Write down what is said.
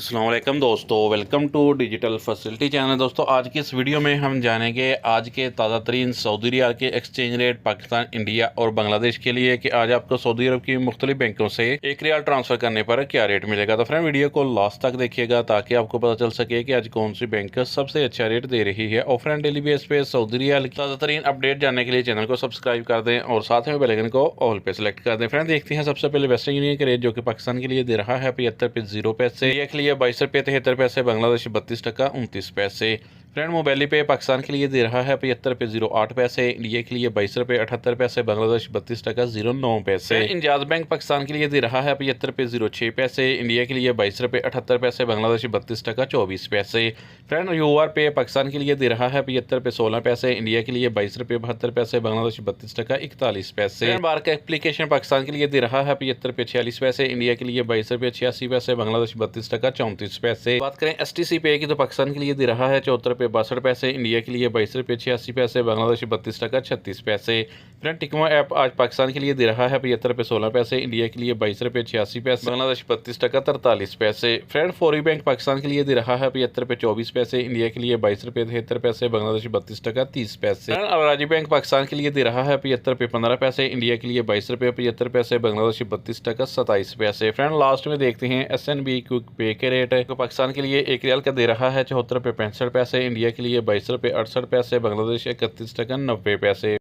अस्सलाम वालेकुम दोस्तों, welcome to digital facility channel. दोस्तों आज की इस वीडियो में हम जानेंगे आज के ताज़ा तरीन सऊदी रियाल के एक्सचेंज रेट पाकिस्तान, इंडिया और बांग्लादेश के लिए कि आज आपको सऊदी अरब की मुख्तलिफ बैंकों से एक रियाल ट्रांसफ़र करने पर क्या रेट मिलेगा। तो फ्रेंड वीडियो को लास्ट तक देखिएगा ताकि आपको पता चल सके कि आज कौन सी बैंक सबसे अच्छा रेट दे रही है। और फ्रेंड डेली बेस पे सऊदी रियाल की ताज़ा तरीन अपडेट जानने के लिए चैनल को सब्सक्राइब कर दें और साथ में बेल आइकन को ऑल पे सेलेक्ट कर दें। फ्रेंड देखते हैं सबसे पहले वेस्टर्न यूनियन का रेट जो कि पाकिस्तान के लिए दे रहा है 75 पैसे, इंडिया के लिए 22 पैसे, बांग्लादेश 32 टका 29 पैसे। फ्रेंड मोबाइली पे पाकिस्तान के लिए दे रहा है 75 पैसे, इंडिया के लिए 22 पैसे, बांग्लादेश 32 टका 09 पैसे। इंजाज बैंक पाकिस्तान के लिए दे रहा है 75 पैसे, इंडिया के लिए 22 पैसे, बांग्लादेश 32 टका 24 पैसे। फ्रेंड यूआर पे पाकिस्तान के लिए दे रहा है 75 पैसे, इंडिया के लिए 22 पैसे, बांग्लादेश 32 टका 41 पैसे। बार का एप्लीकेशन पाकिस्तान के लिए दे रहा है 75 पैसे, इंडिया के लिए 22 पैसे, बांग्लादेश 32 टका 34 पैसे। बात करें एसटीसी पे की तो पाकिस्तान के लिए दे रहा है 74 पैसे, इंडिया के लिए 22 पैसे, बांग्लादेश 32 टका 36 पैसे। फ्रेंड टिकमो ऐप आज पाकिस्तान के लिए दे रहा है 75 पैसे, इंडिया के लिए 22 पैसे, बांग्लादेश 32 टका 43 पैसे। फ्रेंड फौरी बैंक पाकिस्तान के लिए दे रहा है 75 पैसे, इंडिया के लिए 22 पैसे, बांग्लादेश 32 टका 30 पैसे। अराजी बैंक पाकिस्तान के लिए दे रहा है 75 पैसे, इंडिया के लिए 22 पैसे, बांग्लादेश 32 टका 27 पैसे। फ्रेंड लास्ट में देखते हैं एसएनबी क्विक पे के रेट है। तो पाकिस्तान के लिए एक रियाल का दे रहा है 74 रुपये 65 पैसे, इंडिया के लिए 22 रुपये 68 पैसे, बांग्लादेश 31 टका 90 पैसे।